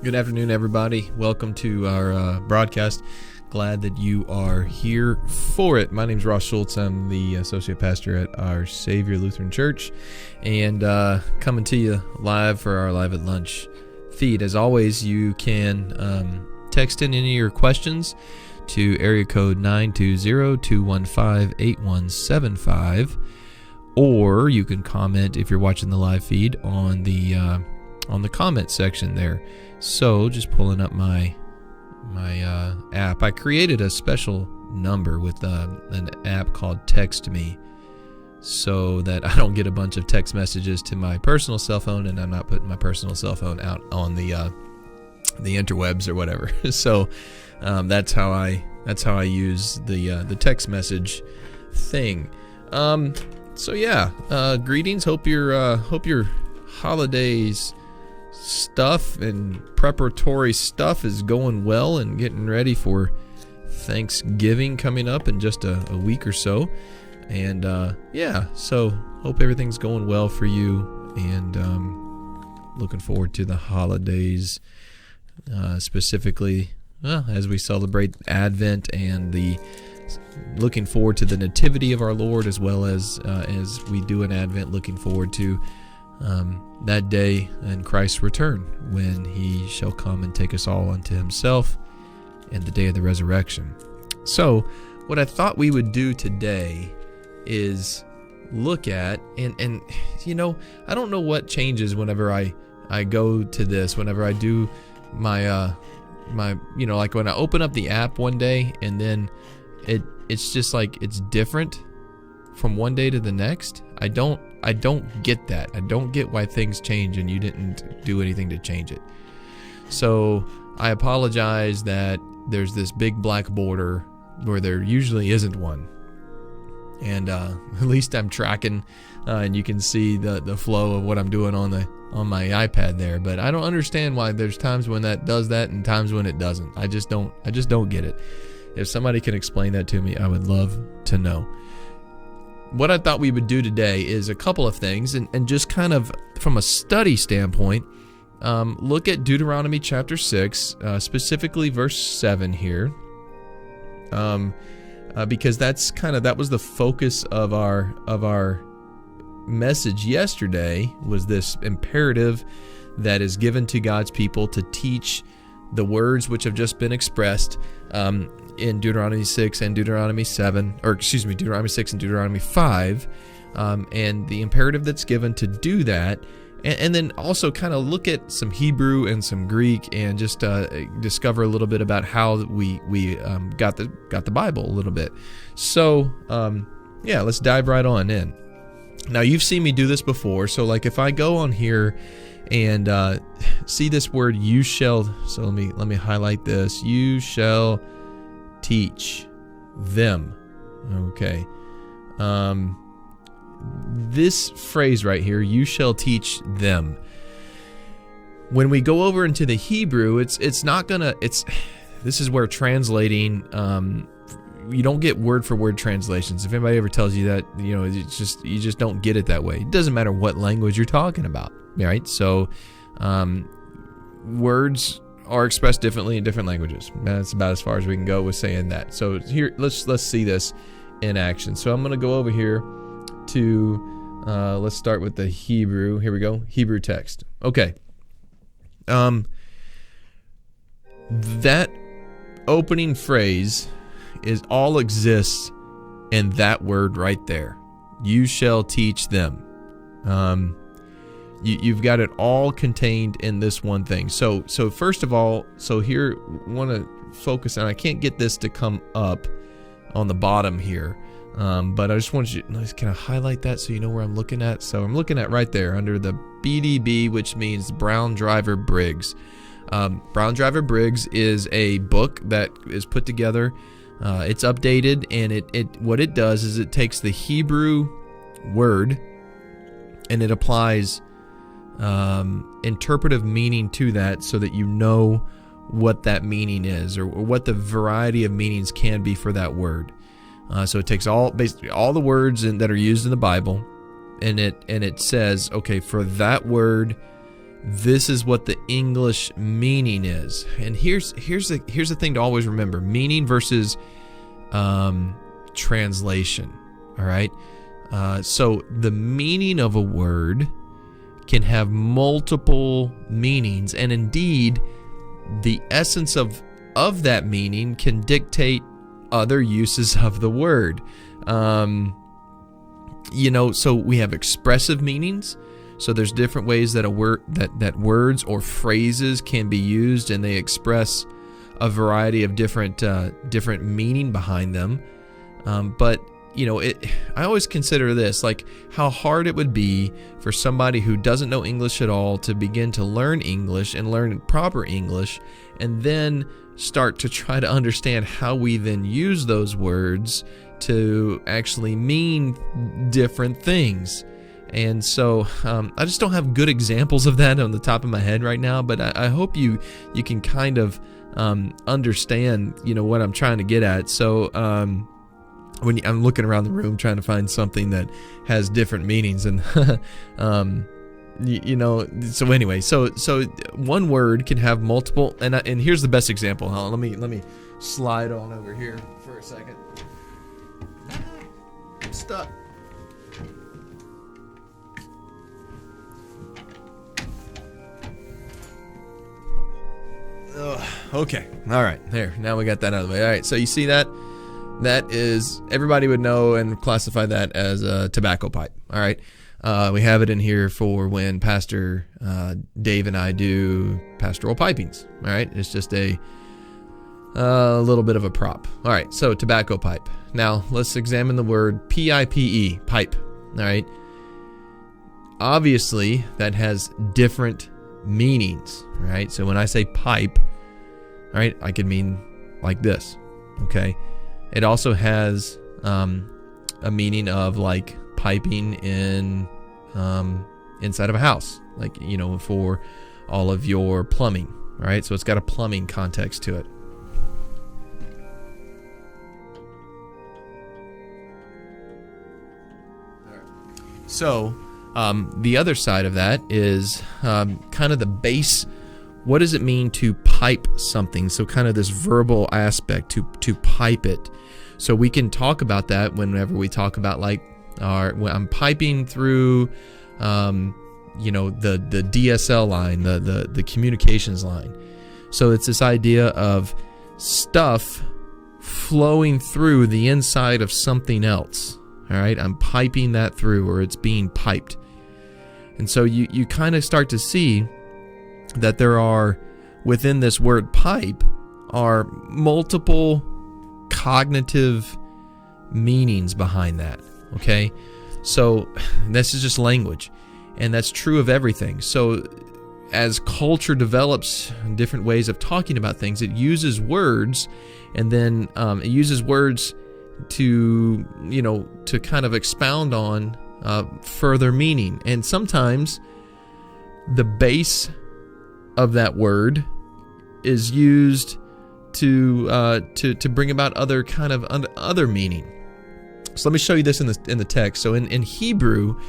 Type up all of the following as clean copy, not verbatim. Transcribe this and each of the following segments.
Good afternoon, everybody. Welcome to our broadcast. Glad that you are here for it. My name is Ross Schultz. I'm the associate pastor at Our Savior Lutheran Church, and coming to you live for our Live at Lunch feed. As always, you can text in any of your questions to area code 920-215-8175, or you can comment if you're watching the live feed on the comment section there. So just pulling up my app. I created a special number with an app called Text Me, so that I don't get a bunch of text messages to my personal cell phone, and I'm not putting my personal cell phone out on the interwebs or whatever. So that's how I use the text message thing. So yeah, greetings. Hope your holidays stuff and preparatory stuff is going well and getting ready for Thanksgiving coming up in just a week or so. And so hope everything's going well for you, and looking forward to the holidays, specifically as we celebrate Advent and looking forward to the nativity of our Lord, as well as we do an Advent, looking forward to that day and Christ's return, when he shall come and take us all unto himself, and the day of the resurrection. So what I thought we would do today is look at, and you know, I don't know what changes whenever I go to this, whenever I do my like when I open up the app one day, and then it's just like it's different from one day to the next. I don't get that. I don't get why things change and you didn't do anything to change it. So I apologize that there's this big black border where there usually isn't one. And at least I'm tracking, and you can see the flow of what I'm doing on my iPad there. But I don't understand why there's times when that does that and times when it doesn't. I just don't get it. If somebody can explain that to me, I would love to know. What I thought we would do today is a couple of things, and just kind of from a study standpoint, look at Deuteronomy chapter 6, specifically verse 7 here, because that was the focus of our message yesterday, was this imperative that is given to God's people to teach the words which have just been expressed in Deuteronomy 6 and Deuteronomy 7, Deuteronomy 6 and Deuteronomy 5, and the imperative that's given to do that, and then also kind of look at some Hebrew and some Greek, and just discover a little bit about how we got the Bible a little bit. So let's dive right on in. Now, you've seen me do this before, so like if I go on here and see this word "you shall," so let me highlight this. You shall teach them. Okay. This phrase right here, you shall teach them. When we go over into the Hebrew, this is where translating, you don't get word for word translations. If anybody ever tells you that, you know, you just don't get it that way. It doesn't matter what language you're talking about, right? So, words are expressed differently in different languages. That's about as far as we can go with saying that. So here, let's see this in action. So I'm going to go over here to, let's start with the Hebrew. Here we go. Hebrew text. Okay. That opening phrase all exists in that word right there. You shall teach them. You've got it all contained in this one thing. So first of all, here want to focus on. I can't get this to come up on the bottom here, but I just want you. Can I highlight that so you know where I'm looking at? So I'm looking at right there under the BDB, which means Brown Driver Briggs. Brown Driver Briggs is a book that is put together. It's updated, and it what it does is it takes the Hebrew word and it applies interpretive meaning to that, so that you know what that meaning is, or what the variety of meanings can be for that word. So it takes basically all the words that are used in the Bible, and it says, okay, for that word this is what the English meaning is. And here's the thing to always remember: meaning versus translation. All right. So the meaning of a word can have multiple meanings, and indeed, the essence of that meaning can dictate other uses of the word. So we have expressive meanings. So there's different ways that that words or phrases can be used, and they express a variety of different meaning behind them. But I always consider this, like, how hard it would be for somebody who doesn't know English at all to begin to learn English and learn proper English, and then start to try to understand how we then use those words to actually mean different things. And so I just don't have good examples of that on the top of my head right now, but I hope you can kind of understand what I'm trying to get at. So when I'm looking around the room trying to find something that has different meanings, and so anyway, so one word can have multiple, and here's the best example. Let me slide on over here for a second. I'm stuck. Okay. All right. There. Now we got that out of the way. All right. So you see that? That is, everybody would know and classify that as a tobacco pipe. All right. We have it in here for when Pastor Dave and I do pastoral pipings. All right. It's just a little bit of a prop. All right. So tobacco pipe. Now let's examine the word P-I-P-E, pipe. All right. Obviously, that has different meanings, right? So when I say pipe, all right, I could mean like this, okay? It also has a meaning of like piping in inside of a house, like, for all of your plumbing, all right? So it's got a plumbing context to it. All right. So the other side of that is kind of the base. What does it mean to pipe something? So kind of this verbal aspect, to pipe it. So we can talk about that whenever we talk about, like, when I'm piping through, the DSL line, the communications line. So it's this idea of stuff flowing through the inside of something else. All right, I'm piping that through, or it's being piped. And so you kind of start to see that there are, within this word pipe, are multiple cognitive meanings behind that, okay? So this is just language, and that's true of everything. So as culture develops different ways of talking about things, it uses words, and then it uses words to kind of expound on further meaning. And sometimes the base of that word is used to bring about other kind of other meaning. So let me show you this in the text. So in Hebrew,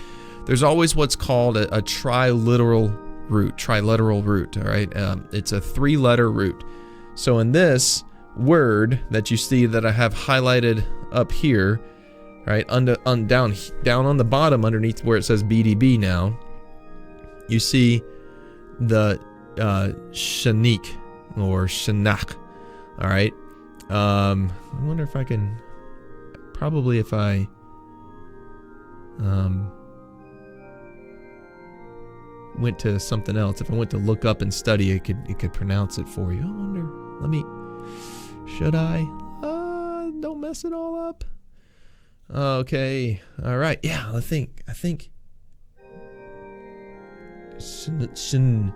there's always what's called a triliteral root. All right, it's a 3-letter root. So in this word that you see that I have highlighted up here, right, down on the bottom underneath where it says BDB now, you see the shanik or shanak. All right. I wonder if I can, probably if I went to something else, if I went to look up and study, it could pronounce it for you. I wonder, should I? Don't mess it all up. Okay. All right. Yeah, I think shin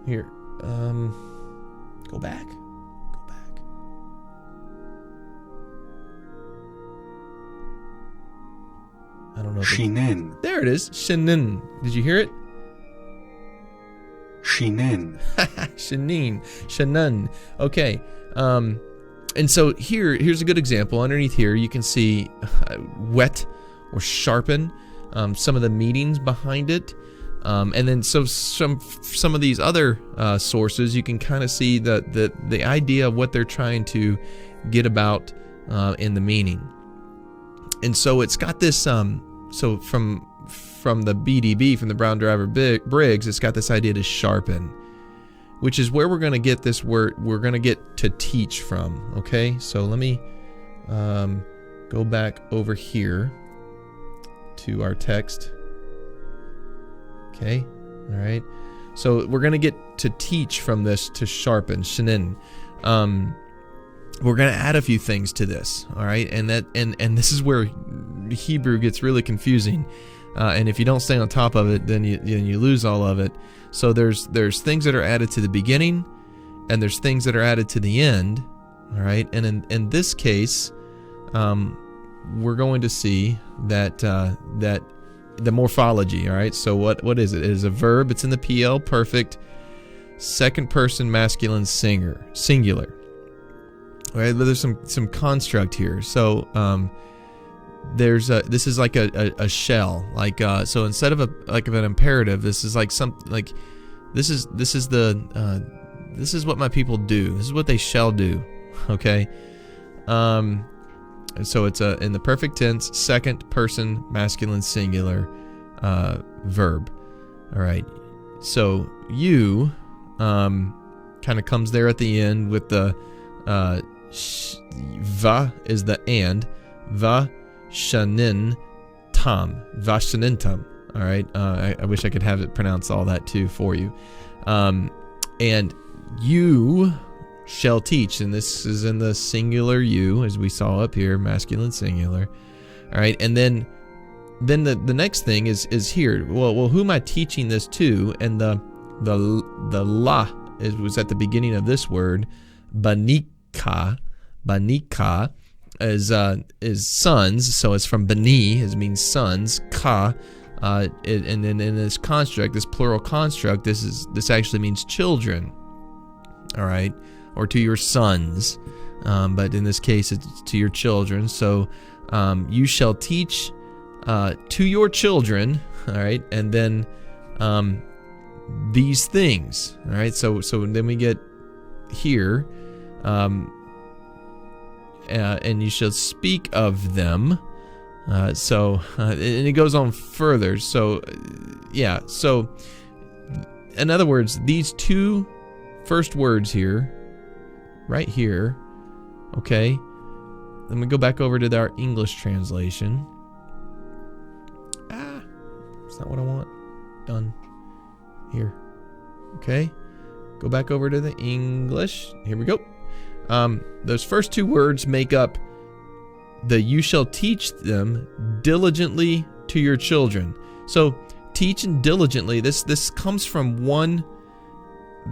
here. Go back. I don't know. Shinen. There it is. Shinin. Did you hear it? Shinen. Shinin. Shanun. Okay. And so here's a good example. Underneath here, you can see wet or sharpen, some of the meanings behind it. And then so some of these other sources, you can kind of see the idea of what they're trying to get about in the meaning. And so it's got this so from the BDB, from the Brown Driver Briggs, it's got this idea to sharpen, which is where we're going to get this word. We're going to get to teach from. Okay, so let me go back over here to our text. Okay, all right. So we're going to get to teach from this, to sharpen, shinin. We're going to add a few things to this, all right? And this is where Hebrew gets really confusing. And if you don't stay on top of it, then you lose all of it. So there's things that are added to the beginning, and there's things that are added to the end, all right? And in this case, we're going to see that the morphology, all right? So what is it? It is a verb. It's in the PL, perfect, second person masculine singular. All right, but there's some construct here. So this is like a shell, like so instead of an imperative, this is like this is what my people do. This is what they shall do. Okay. And so it's in the perfect tense, second person masculine singular verb. All right. So you kind of comes there at the end with the va is the and va shanin tam, va shanin tam. All right. I wish I could have it pronounce all that too for you. And you shall teach, and this is in the singular you, as we saw up here, masculine singular. All right, and then the next thing is here. Well, who am I teaching this to? And the la was at the beginning of this word. Banika is sons, so it's from bani, it means sons. Ka, and then in this construct, this plural construct, this actually means children. All right. Or to your sons, but in this case it's to your children. So you shall teach to your children, all right, and then these things, all right. So then we get here, and you shall speak of them. And it goes on further. So yeah. So in other words, these two first words here. Right here, okay. Let me go back over to our English translation. It's not what I want. Done. Here. Okay. Go back over to the English. Here we go. Those first two words make up the you shall teach them diligently to your children. So teach and diligently, this comes from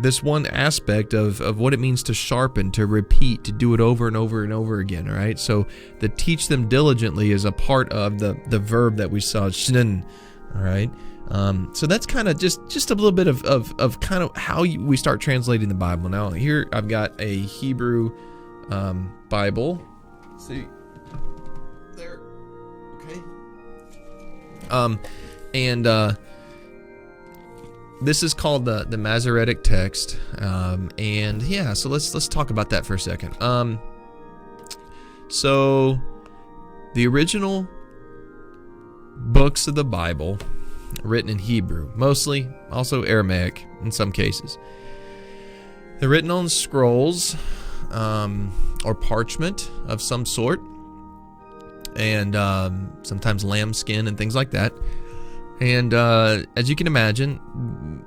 this one aspect of what it means to sharpen, to repeat, to do it over and over and over again, all right? So the teach them diligently is a part of the verb that we saw, shnin, all right? So that's kind of just a little bit of kind of how we start translating the Bible. Now here I've got a Hebrew Bible. Let's see, there, okay. This is called the Masoretic text, and yeah, so let's talk about that for a second. So the original books of the Bible, written in Hebrew, mostly, also Aramaic in some cases. They're written on scrolls or parchment of some sort, and sometimes lambskin and things like that. And as you can imagine,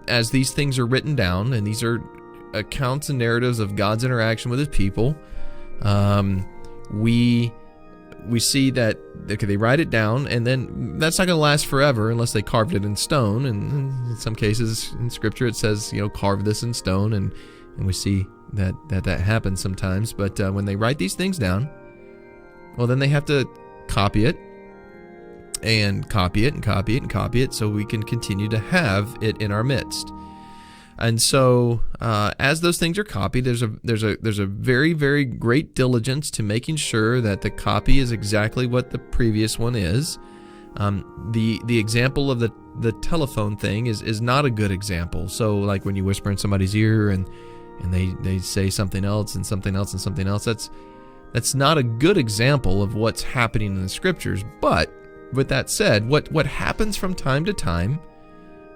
as these things are written down, and these are accounts and narratives of God's interaction with his people, we see that they write it down, and then that's not going to last forever unless they carved it in stone. And in some cases in Scripture it says, carve this in stone, and we see that happens sometimes. But when they write these things down, well, then they have to copy it, and copy it, and copy it, and copy it, so we can continue to have it in our midst. And so, as those things are copied, there's a very, very great diligence to making sure that the copy is exactly what the previous one is, The example of the telephone thing is not a good example. So like when you whisper in somebody's ear and they say something else and something else and something else, that's not a good example of what's happening in the scriptures. But with that said, what happens from time to time,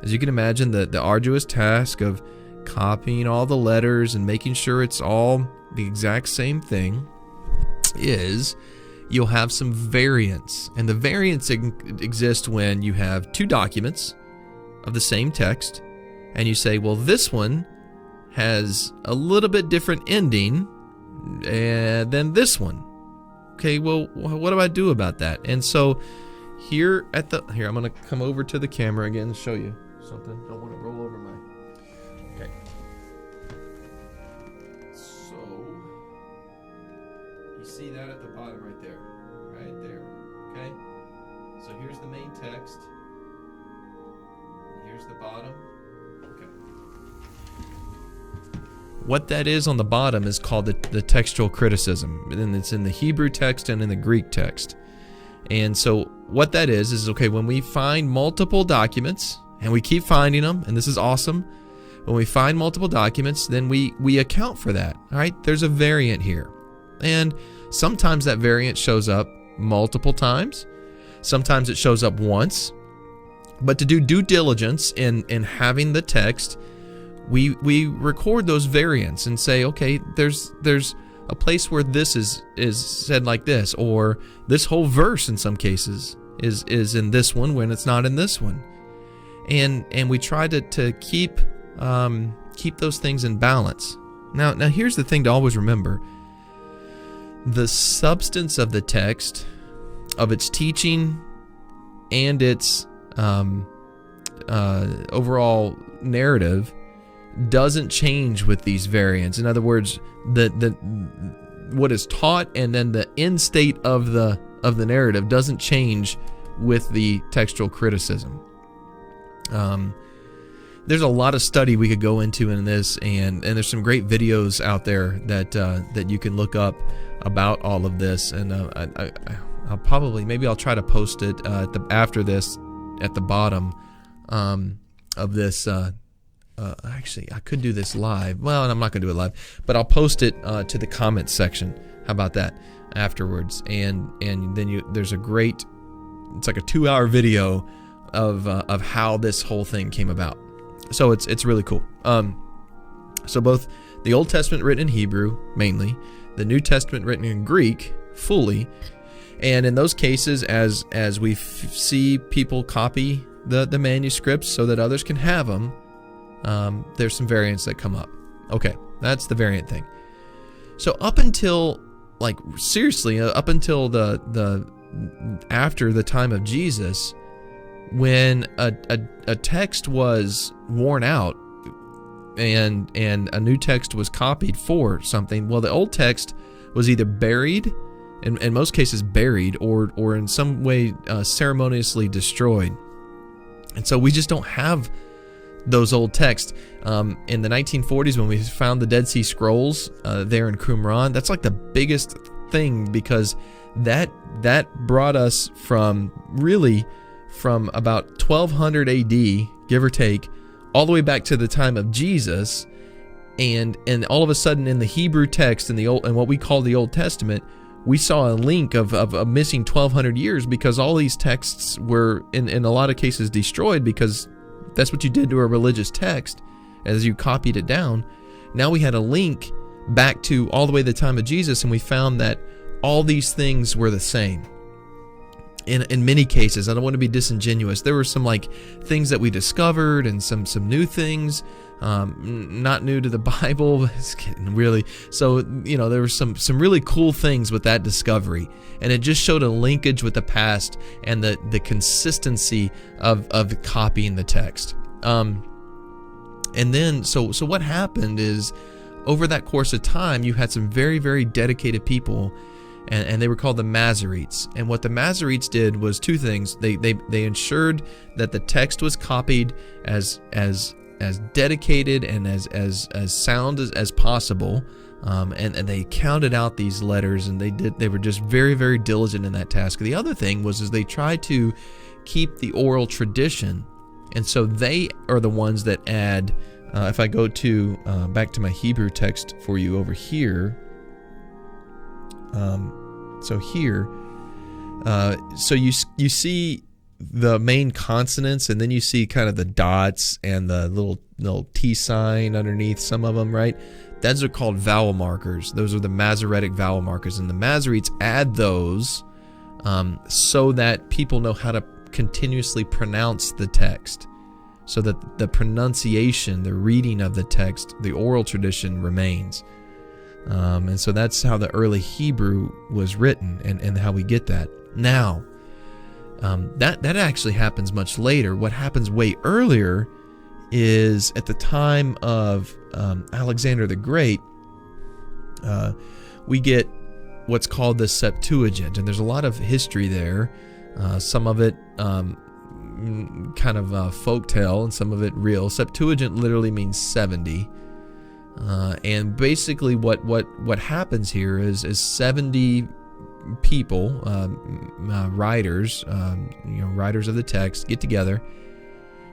as you can imagine, the arduous task of copying all the letters and making sure it's all the exact same thing, is you'll have some variance. And the variance exists when you have two documents of the same text, and you say, well, this one has a little bit different ending than this one. Okay, well, what do I do about that? And so here I'm going to come over to the camera again and show you something. Don't want to roll over my... Okay. So, you see that at the bottom right there. Right there. Okay? So here's the main text. Here's the bottom. Okay. What that is on the bottom is called the textual criticism. And it's in the Hebrew text and in the Greek text. And so what that is okay, when we find multiple documents, and we keep finding them, and this is awesome, when we find multiple documents, then we account for that. All right? There's a variant here. And sometimes that variant shows up multiple times. Sometimes it shows up once. But to do due diligence in having the text, we record those variants and say, okay, there's a place where this is said like this, or this whole verse in some cases is in this one when it's not in this one. And we try to keep those things in balance. Now here's the thing to always remember. The substance of the text, of its teaching, and its overall narrative doesn't change with these variants. In other words, the what is taught and then the end state of the narrative doesn't change with the textual criticism. There's a lot of study we could go into in this, and there's some great videos out there that you can look up about all of this. And I'll probably, maybe I'll try to post it after this at the bottom of this. Actually, I could do this live. Well, and I'm not going to do it live, but I'll post it to the comments section. How about that afterwards? And then there's a great, it's like a 2-hour video of how this whole thing came about. So it's really cool. So both the Old Testament written in Hebrew mainly, the New Testament written in Greek fully, and in those cases, as we see people copy the manuscripts so that others can have them, there's some variants that come up. Okay, that's the variant thing. So up until, like, seriously, up until the after the time of Jesus, when a text was worn out and a new text was copied for something, well, the old text was either buried, in most cases buried, or in some way ceremoniously destroyed. And so we just don't have those old texts. In the 1940s, when we found the Dead Sea Scrolls there in Qumran, that's like the biggest thing, because that brought us from about 1200 AD, give or take, all the way back to the time of Jesus, and all of a sudden in the Hebrew text and what we call the Old Testament, we saw a link of a missing 1200 years, because all these texts were in a lot of cases destroyed, because that's what you did to a religious text as you copied it down. Now we had a link back to all the way to the time of Jesus, and we found that all these things were the same. In many cases, I don't want to be disingenuous, there were some like things that we discovered and some new things, not new to the Bible, but it's getting really, so there were some really cool things with that discovery, and it just showed a linkage with the past and the consistency of copying the text. And then so what happened is, over that course of time, you had some very, very dedicated people, and they were called the Masoretes. And what the Masoretes did was two things. They ensured that the text was copied as dedicated and as sound as possible, and they counted out these letters, and they were just very, very diligent in that task. The other thing was they tried to keep the oral tradition. And so they are the ones that add, if I go to back to my Hebrew text for you over here, so here, so you see the main consonants, and then you see kind of the dots and the little T sign underneath some of them, right? Those are called vowel markers. Those are the Masoretic vowel markers, and the Masoretes add those so that people know how to continuously pronounce the text, so that the pronunciation, the reading of the text, the oral tradition remains. And so that's how the early Hebrew was written, and how we get that. Now, that actually happens much later. What happens way earlier is at the time of Alexander the Great, we get what's called the Septuagint, and there's a lot of history there. Some of it kind of folktale, and some of it real. Septuagint literally means 70, and basically what happens here is 70 people, writers, writers of the text, get together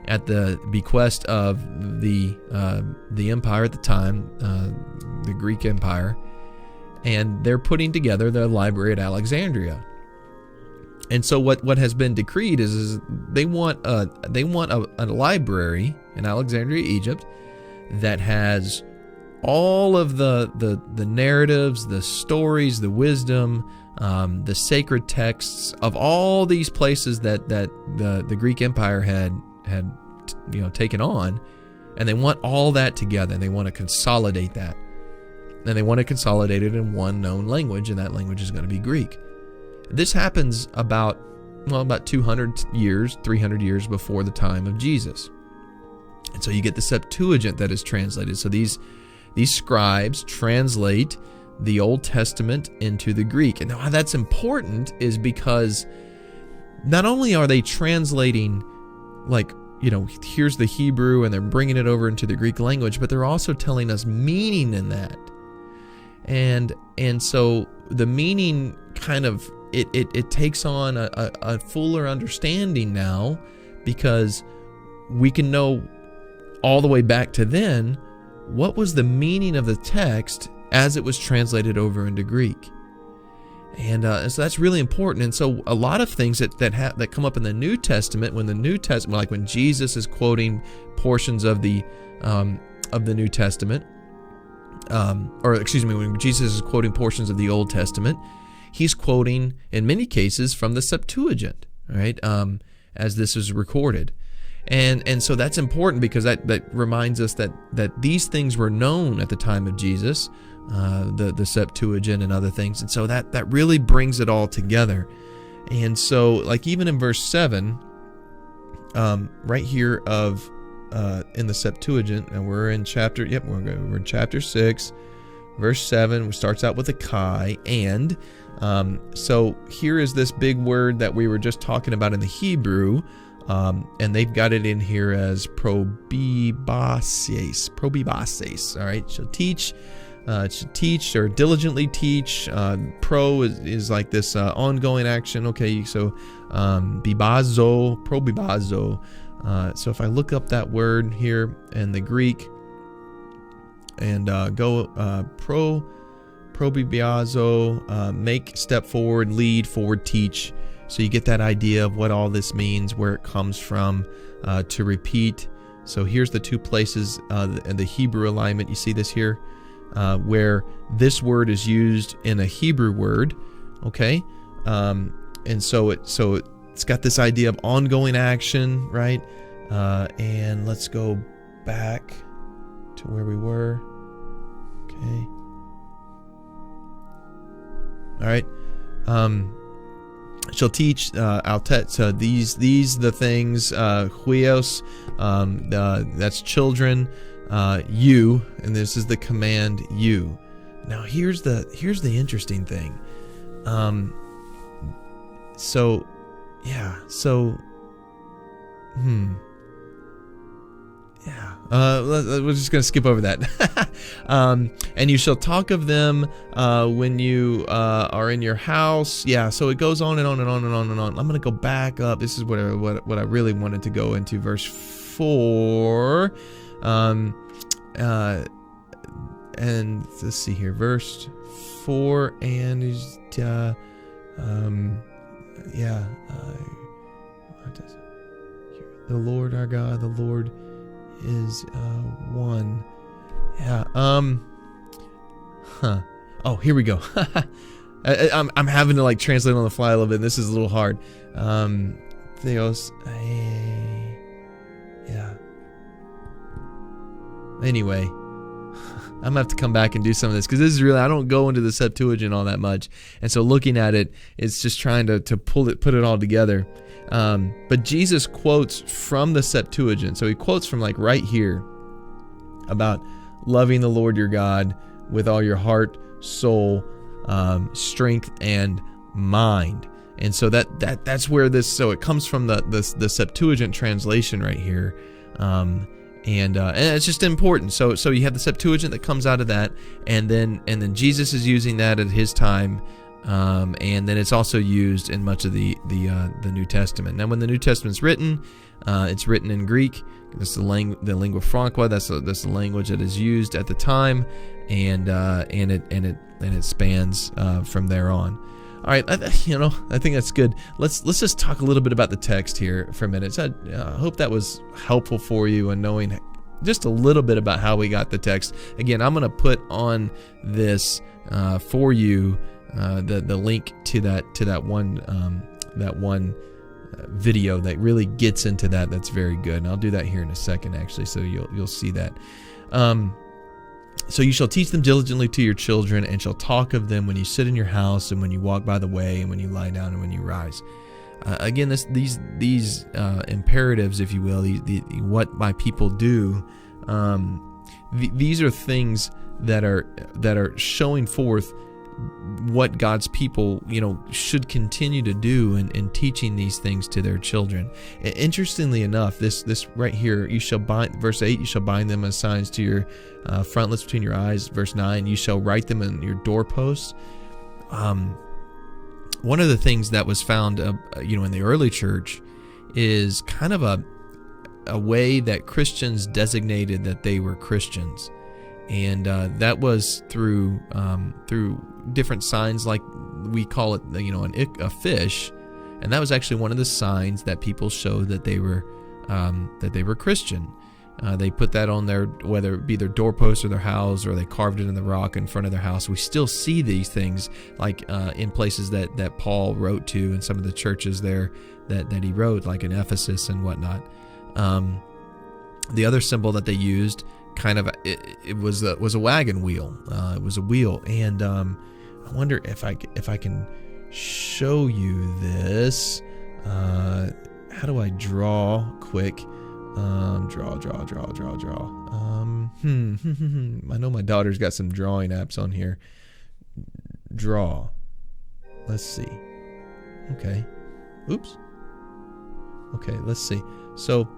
at the bequest of the empire at the time, the Greek Empire, and they're putting together the library at Alexandria. And so what has been decreed is they want a library in Alexandria, Egypt, that has all of the narratives, the stories, the wisdom, the sacred texts of all these places that the Greek Empire had taken on, and they want all that together, and they want to consolidate that, and they want to consolidate it in one known language, and that language is going to be Greek. This happens about 200 years, 300 years before the time of Jesus, and so you get the Septuagint that is translated. So these scribes translate the Old Testament into the Greek. And why that's important is because not only are they translating, here's the Hebrew, and they're bringing it over into the Greek language, but they're also telling us meaning in that. And so the meaning kind of, it takes on a fuller understanding now, because we can know all the way back to then what was the meaning of the text as it was translated over into Greek. And so that's really important. And so a lot of things that come up in the New Testament, when Jesus is quoting portions of the New Testament, when Jesus is quoting portions of the Old Testament, he's quoting in many cases from the Septuagint, right? As this is recorded. And so that's important, because that reminds us that these things were known at the time of Jesus, the Septuagint and other things. And so that really brings it all together. And so, like, even in verse 7, right here in the Septuagint, and we're in chapter 6, verse 7, which starts out with a chi, and so here is this big word that we were just talking about in the Hebrew. And they've got it in here as probibases. All right, shall teach or diligently teach. Pro is like this ongoing action. Okay, so probibazo. So if I look up that word here in the Greek and go probibazo, make, step forward, lead, forward, teach. So you get that idea of what all this means, where it comes from, to repeat. So here's the two places in the Hebrew alignment. You see this here, where this word is used in a Hebrew word, okay? And so it's got this idea of ongoing action, right? And let's go back to where we were, okay? All right. Shall teach altet. So these the things. Huios, that's children. You, and this is the command you. Now here's the interesting thing. We're just gonna skip over that. And you shall talk of them when you are in your house. Yeah, so it goes on and on and on and on and on. I'm going to go back up. This is what I really wanted to go into. Verse 4. And let's see here. Verse 4 and the Lord our God, the Lord is one. Yeah. Oh, here we go. I'm having to like translate on the fly a little bit. This is a little hard. Theos. Yeah. Anyway, I'm gonna have to come back and do some of this because this is really, I don't go into the Septuagint all that much, and so looking at it, it's just trying to put it all together. But Jesus quotes from the Septuagint, so he quotes from like right here about loving the Lord your God with all your heart, soul, strength, and mind. And so that's where this. So it comes from the Septuagint translation right here. And it's just important. So you have the Septuagint that comes out of that, and then Jesus is using that at his time, and then it's also used in much of the New Testament. Now, when the New Testament's written, it's written in Greek. That's the lingua franca. That's the language that is used at the time, and it spans from there on. All right, I think that's good. Let's just talk a little bit about the text here for a minute. So I hope that was helpful for you in knowing just a little bit about how we got the text. Again, I'm going to put on this for you the link to that one video that really gets into that. That's very good, and I'll do that here in a second, actually, so you'll see that. So you shall teach them diligently to your children, and shall talk of them when you sit in your house, and when you walk by the way, and when you lie down, and when you rise. Again, these imperatives, if you will, what my people do, these are things that are showing forth what God's people, should continue to do in teaching these things to their children. Interestingly enough, this right here, you shall bind, verse 8, you shall bind them as signs to your frontlets between your eyes. Verse 9, you shall write them in your doorposts. One of the things that was found, in the early church is kind of a way that Christians designated that they were Christians. And that was through different signs, like we call it, a fish, and that was actually one of the signs that people showed that they were Christian. They put that on their, whether it be their doorpost or their house, or they carved it in the rock in front of their house. We still see these things, like in places that Paul wrote to, in some of the churches there that he wrote, like in Ephesus and whatnot. The other symbol that they used, kind of, it was a wagon wheel. It was a wheel, and I wonder if I can show you this. How do I draw quick? Draw. I know my daughter's got some drawing apps on here. Draw. Let's see. Okay. Oops. Okay, let's see. So,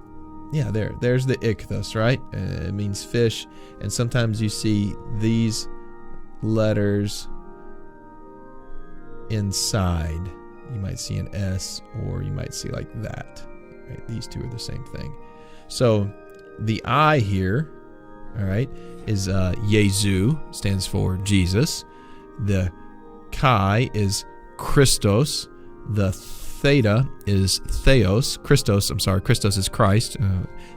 yeah, there's the ichthus, right? It means fish, and sometimes you see these letters inside. You might see an S, or you might see like that. Right? These two are the same thing. So the I here, all right, is Jesu, stands for Jesus. The Chi is Christos. The Theta is Theos. Christos is Christ.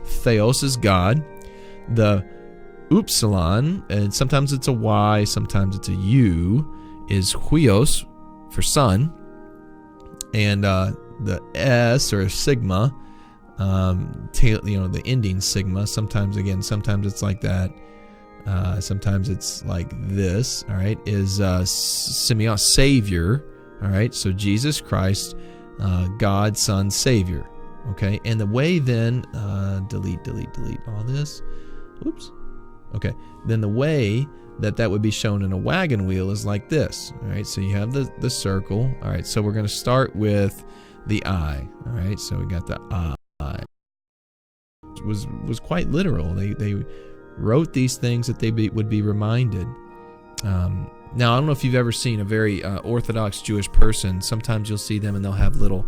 Theos is God. The Upsilon, and sometimes it's a Y, sometimes it's a U, is Huios for Son. And the S, or Sigma, the ending sigma, sometimes it's like that, sometimes it's like this, all right, is Simeon, Savior, all right, so Jesus Christ, God, Son, Savior, okay, and the way then, delete all this, oops, okay, then the way that would be shown in a wagon wheel is like this, all right, so you have the circle, all right, so we're going to start with the I, all right, so we got the I. Was quite literal. They wrote these things that they would be reminded. Now, I don't know if you've ever seen a very Orthodox Jewish person. Sometimes you'll see them and they'll have little,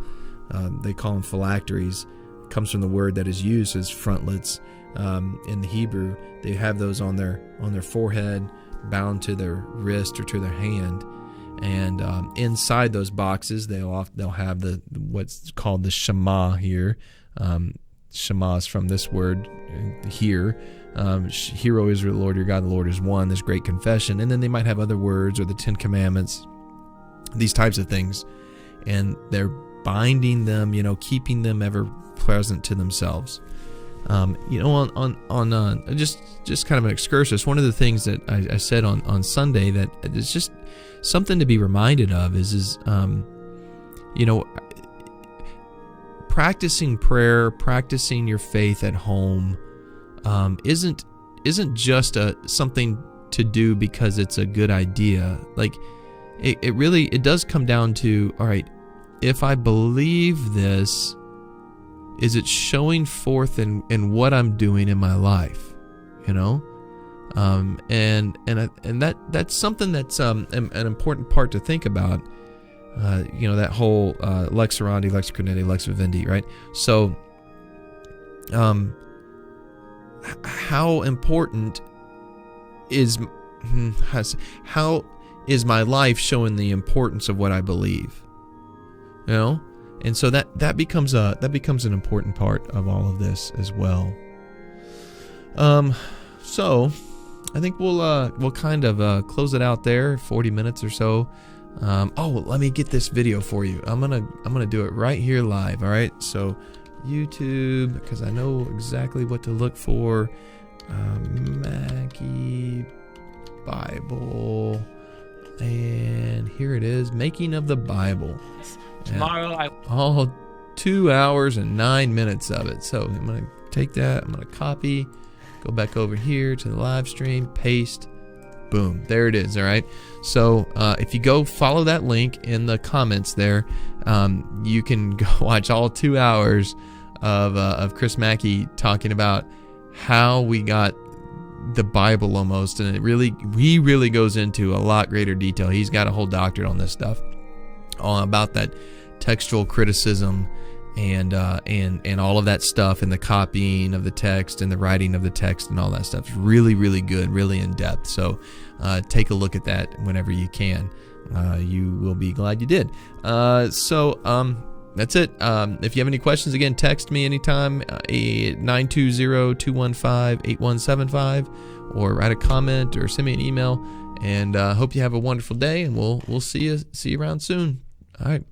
they call them phylacteries. It comes from the word that is used as frontlets in the Hebrew. They have those on their forehead, bound to their wrist or to their hand. And inside those boxes, they'll have what's called the Shema here. Shema is from this word here. Hear, O Israel, the Lord your God, the Lord is one. This great confession. And then they might have other words or the 10 Commandments, these types of things. And they're binding them, keeping them ever present to themselves. On just kind of an excursus, one of the things that I said on Sunday that is just something to be reminded of is practicing prayer, practicing your faith at home, isn't just something to do because it's a good idea. Like it does come down to, all right, if I believe this, is it showing forth in what I'm doing in my life? And that's something that's an important part to think about. That whole lex orandi, lex credendi, lex vivendi, right? So, how important is how is my life showing the importance of what I believe? And so that becomes an important part of all of this as well. So I think we'll kind of close it out there, 40 minutes or so. Let me get this video for you. I'm gonna do it right here live. All right. So YouTube, because I know exactly what to look for. Mackie Bible, and here it is. Making of the Bible. Tomorrow 2 hours and 9 minutes of it. So I'm gonna take that. I'm gonna copy. Go back over here to the live stream. Paste. Boom, there it is. All right. So if you go follow that link in the comments there, you can go watch all 2 hours of Chris Mackey talking about how we got the Bible almost, and he really goes into a lot greater detail. He's got a whole doctorate on this stuff, all about that textual criticism and all of that stuff, and the copying of the text and the writing of the text and all that stuff. It's really, really good, really in depth. So take a look at that whenever you can. You will be glad you did. That's it. If you have any questions, again, text me anytime, 920-215-8175, or write a comment or send me an email. And hope you have a wonderful day, and we'll see you around soon. All right.